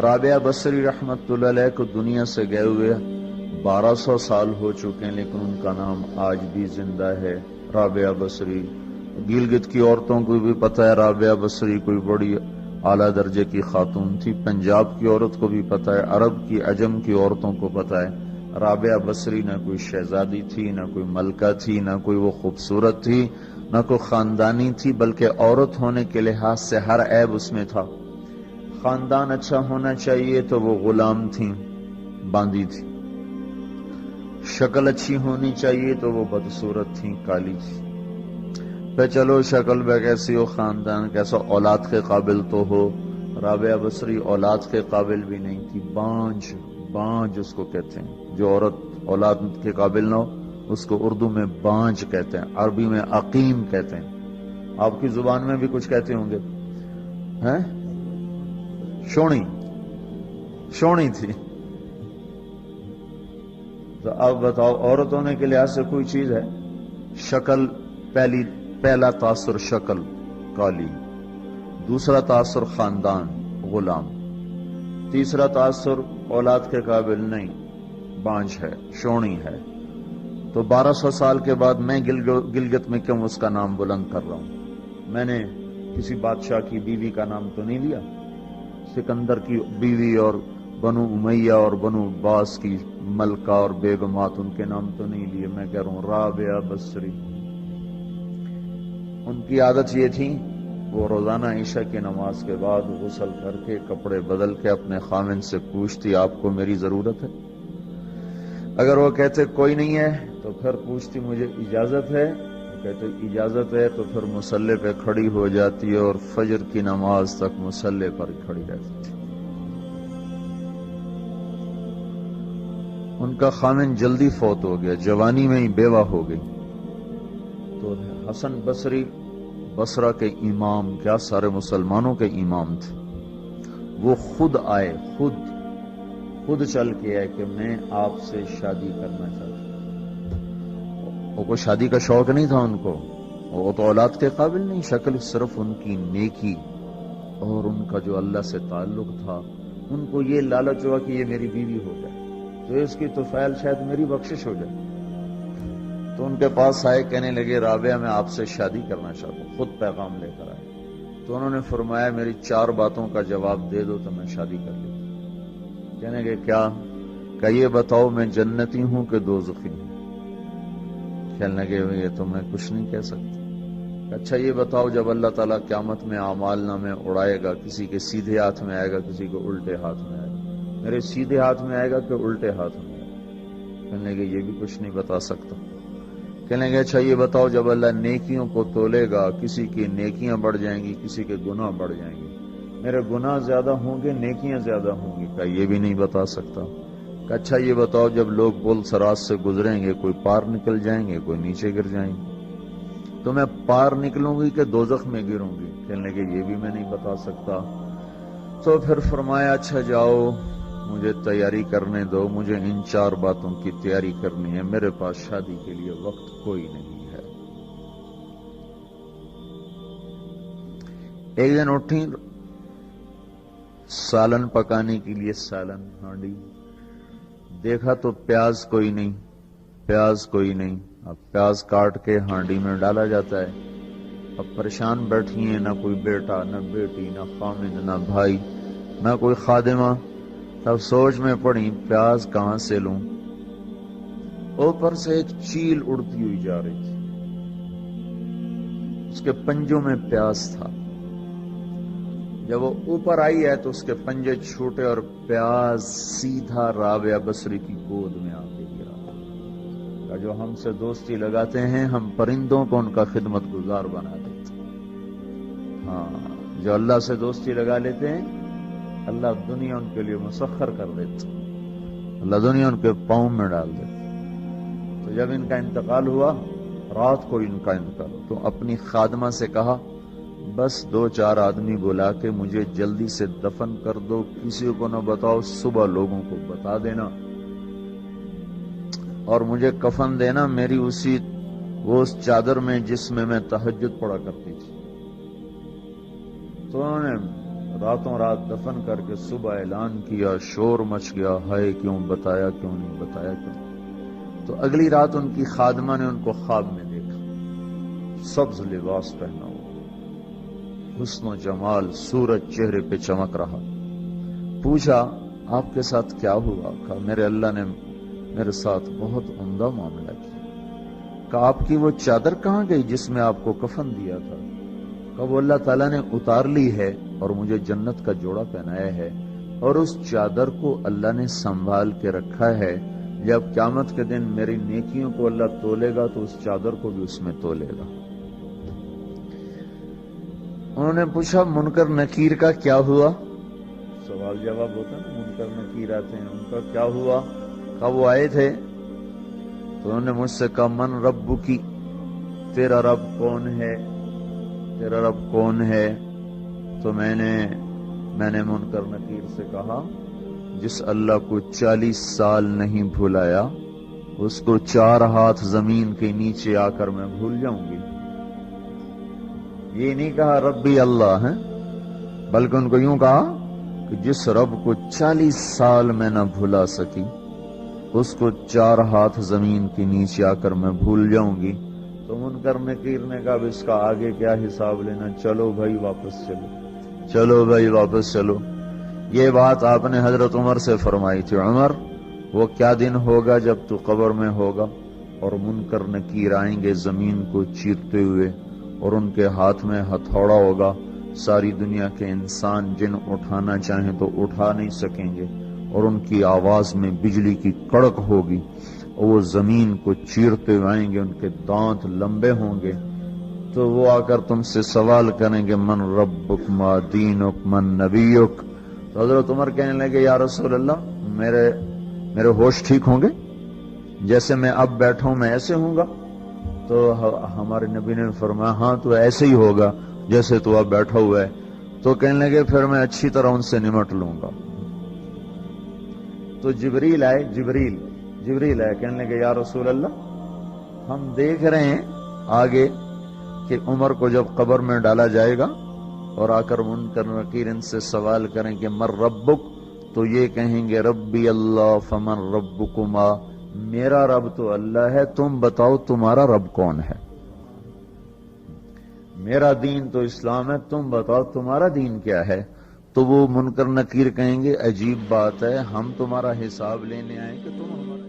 رابعہ بصری رحمت اللہ علیہ کو دنیا سے گئے ہوئے 1200 سال ہو چکے ہیں، لیکن ان کا نام آج بھی زندہ ہے، رابعہ بصری۔ گلگت کی عورتوں کو بھی پتہ ہے رابعہ بصری کوئی بڑی اعلیٰ درجے کی خاتون تھی، پنجاب کی عورت کو بھی پتہ ہے، عرب کی عجم کی عورتوں کو پتہ ہے رابعہ بصری نہ کوئی شہزادی تھی، نہ کوئی ملکہ تھی، نہ کوئی وہ خوبصورت تھی، نہ کوئی خاندانی تھی، بلکہ عورت ہونے کے لحاظ سے ہر عیب اس میں تھا۔ خاندان اچھا ہونا چاہیے تو وہ غلام تھیں، باندی تھی۔ شکل اچھی ہونی چاہیے تو وہ بدصورت تھیں، کالی تھی۔ پہ چلو شکل بے کیسی ہو، خاندان کیسا، اولاد کے قابل تو ہو۔ رابعہ بصری اولاد کے قابل بھی نہیں تھی، بانج اس کو کہتے ہیں، جو عورت اولاد کے قابل نہ ہو اس کو اردو میں بانج کہتے ہیں، عربی میں عقیم کہتے ہیں۔ آپ کی زبان میں بھی کچھ کہتے ہوں گے، ہیں؟ شونی تھی۔ تو اب بتاؤ، عورت ہونے کے لحاظ سے کوئی چیز ہے؟ شکل، پہلا تاثر شکل کالی، دوسرا تاثر خاندان غلام، تیسرا تاثر اولاد کے قابل نہیں، بانج ہے، شونی ہے۔ تو 1200 سال کے بعد میں گلگت میں کیوں اس کا نام بلند کر رہا ہوں؟ میں نے کسی بادشاہ کی بیوی کا نام تو نہیں لیا، سکندر کی بیوی اور بنو امیہ اور بنو عباس کی ملکہ اور بیگمات، ان کے نام تو نہیں لیے۔ میں کہہ رہا ہوں رابعہ بصری، ان کی عادت یہ تھی، وہ روزانہ عشاء کی نماز کے بعد غسل کر کے کپڑے بدل کے اپنے خاوند سے پوچھتی آپ کو میری ضرورت ہے؟ اگر وہ کہتے کوئی نہیں ہے تو پھر پوچھتی مجھے اجازت ہے؟ وہ کہتے اجازت ہے تو پھر مصلے پہ کھڑی ہو جاتی اور فجر کی نماز تک مصلے پر کھڑی رہتی تھی۔ ان کا خاوند جلدی فوت ہو گیا، جوانی میں ہی بیوہ ہو گئی۔ تو حسن بصری بصرہ کے امام، کیا سارے مسلمانوں کے امام تھے، وہ خود آئے، خود چل کے آئے کہ میں آپ سے شادی کرنا چاہتا ہوں۔ وہ کوئی شادی کا شوق نہیں تھا ان کو، وہ تو اولاد کے قابل نہیں، شکل صرف ان کی نیکی اور ان کا جو اللہ سے تعلق تھا، ان کو یہ لالچ ہوا کہ یہ میری بیوی ہو جائے تو اس کی طفیل شاید میری بخشش ہو جائے۔ تو ان کے پاس آئے، کہنے لگے رابعہ میں آپ سے شادی کرنا چاہتا ہوں، خود پیغام لے کر آئے۔ تو انہوں نے فرمایا میری 4 باتوں کا جواب دے دو تو میں شادی کر لیتا ہوں۔ کہنے لگے کیا؟ کہ یہ بتاؤ میں جنتی ہوں کہ دوزخی ہوں؟ کہنے لگے یہ تو میں کچھ نہیں کہہ سکتا۔ اچھا یہ بتاؤ جب اللہ تعالیٰ قیامت میں اعمال نامے اڑائے گا، کسی کے سیدھے ہاتھ میں آئے گا، کسی کو الٹے ہاتھ میں آئے گا، میرے سیدھے ہاتھ میں آئے گا کہ الٹے ہاتھ میں آئے گا؟ کہنے لگے یہ بھی کچھ نہیں بتا سکتا۔ کہنے لگے اچھا یہ بتاؤ جب اللہ نیکیوں کو تولے گا، کسی کی نیکیاں بڑھ جائیں گی، کسی کے گناہ بڑھ جائیں گے، میرے گناہ زیادہ ہوں گے، نیکیاں زیادہ ہوں گی؟ کہا یہ بھی نہیں بتا سکتا۔ کہ اچھا یہ بتاؤ جب لوگ پل صراط سے گزریں گے، کوئی پار نکل جائیں گے، کوئی نیچے گر جائیں گے، تو میں پار نکلوں گی کہ دوزخ میں گروں گی؟ کہنے لگے یہ بھی میں نہیں بتا سکتا۔ تو پھر فرمایا اچھا جاؤ مجھے تیاری کرنے دو، مجھے ان 4 باتوں کی تیاری کرنی ہے، میرے پاس شادی کے لیے وقت کوئی نہیں ہے۔ ایک دن اٹھی، سالن پکانے کے لیے سالن ہانڈی، دیکھا تو پیاز کوئی نہیں، اب پیاز کاٹ کے ہانڈی میں ڈالا جاتا ہے۔ اب پریشان بیٹھی ہیں، نہ کوئی بیٹا، نہ بیٹی، نہ خامد، نہ بھائی، نہ کوئی خادمہ۔ تب سوچ میں پڑی پیاز کہاں سے لوں؟ اوپر سے ایک چیل اڑتی ہوئی جا رہی تھی، اس کے پنجوں میں پیاز تھا۔ جب وہ اوپر آئی ہے تو اس کے پنجے چھوٹے اور پیاز سیدھا رابعہ بصری کی گود میں آ کے گرا۔ جو ہم سے دوستی لگاتے ہیں ہم پرندوں کو ان کا خدمت گزار بنا دیتے ہیں۔ ہاں، جو اللہ سے دوستی لگا لیتے ہیں اللہ دنیا ان کے لیے مسخر کر دیتا، اللہ دنیا ان کے پاؤں میں ڈال دیتا۔ تو جب ان کا انتقال ہوا، رات کو ان کا انتقال، تو اپنی خادمہ سے کہا بس 2-4 آدمی بلا کے مجھے جلدی سے دفن کر دو، کسی کو نہ بتاؤ، صبح لوگوں کو بتا دینا، اور مجھے کفن دینا میری اس چادر میں جس میں میں تہجد پڑھا کرتی تھی۔ تو انہوں نے راتوں رات دفن کر کے صبح اعلان کیا، شور مچ گیا، ہائے کیوں بتایا، کیوں نہیں بتایا، کیوں؟ تو اگلی رات ان کی خادمہ نے ان کو خواب میں دیکھا، سبز لباس پہنا ہوا، حسن و جمال، سورج چہرے پہ چمک رہا۔ پوچھا آپ کے ساتھ کیا ہوا؟ کہا میرے اللہ نے میرے ساتھ بہت عمدہ معاملہ کیا۔ کہا آپ کی وہ چادر کہاں گئی جس میں آپ کو کفن دیا تھا؟ کہا وہ اللہ تعالیٰ نے اتار لی ہے اور مجھے جنت کا جوڑا پہنایا ہے، اور اس چادر کو اللہ نے سنبھال کے رکھا ہے، جب قیامت کے دن میری نیکیوں کو اللہ تولے گا تو اس چادر کو بھی اس میں تولے گا۔ انہوں نے پوچھا منکر نکیر کا کیا ہوا؟ سوال جواب ہوتا ہے نا، منکر نکیر آتے ہیں، ان کا کیا ہوا؟ کہا وہ آئے تھے تو انہوں نے مجھ سے کہا من رب کی، تیرا رب کون ہے، تیرا رب کون ہے؟ تو میں نے منکر نکیر سے کہا جس اللہ کو 40 سال نہیں بھلایا اس کو 4 ہاتھ زمین کے نیچے آ کر میں بھول جاؤں گی۔ یہ نہیں کہا ربی اللہ ہے، بلکہ ان کو یوں کہا کہ جس رب کو 40 سال میں نہ بھلا سکی اس کو 4 ہاتھ زمین کے نیچے آ کر میں بھول جاؤں گی۔ تو منکر نکیر نے کہا اب اس کا آگے کیا حساب لینا، چلو بھائی واپس چلو، چلو بھائی واپس چلو۔ یہ بات آپ نے حضرت عمر سے فرمائی تھی، عمر وہ کیا دن ہوگا جب تو قبر میں ہوگا اور منکر نکیر آئیں گے زمین کو چیرتے ہوئے، اور ان کے ہاتھ میں ہتھوڑا ہوگا، ساری دنیا کے انسان جن اٹھانا چاہیں تو اٹھا نہیں سکیں گے، اور ان کی آواز میں بجلی کی کڑک ہوگی، اور وہ زمین کو چیرتے ہوئے آئیں گے، ان کے دانت لمبے ہوں گے، تو وہ آ کر تم سے سوال کریں گے من ربک ما دینک من نبیک۔ تو حضرت عمر کہنے لگے یا رسول اللہ میرے ہوش ٹھیک ہوں گے؟ جیسے میں اب بیٹھا ہوں میں ایسے ہوں گا؟ تو ہمارے نبی نے فرمایا ہاں تو ایسے ہی ہوگا جیسے تو اب بیٹھا ہوا ہے۔ تو کہنے لگے پھر میں اچھی طرح ان سے نمٹ لوں گا۔ تو جبریل آئے، کہنے لگے یا رسول اللہ ہم دیکھ رہے ہیں آگے کہ عمر کو جب قبر میں ڈالا جائے گا اور آ کر منکر نکیر ان سے سوال کریں کہ من ربک، تو یہ کہیں گے ربی اللہ فمن ربکما، میرا رب تو اللہ ہے، تم بتاؤ تمہارا رب کون ہے؟ میرا دین تو اسلام ہے، تم بتاؤ تمہارا دین کیا ہے؟ تو وہ منکر نکیر کہیں گے عجیب بات ہے، ہم تمہارا حساب لینے آئے کہ تم ہمارا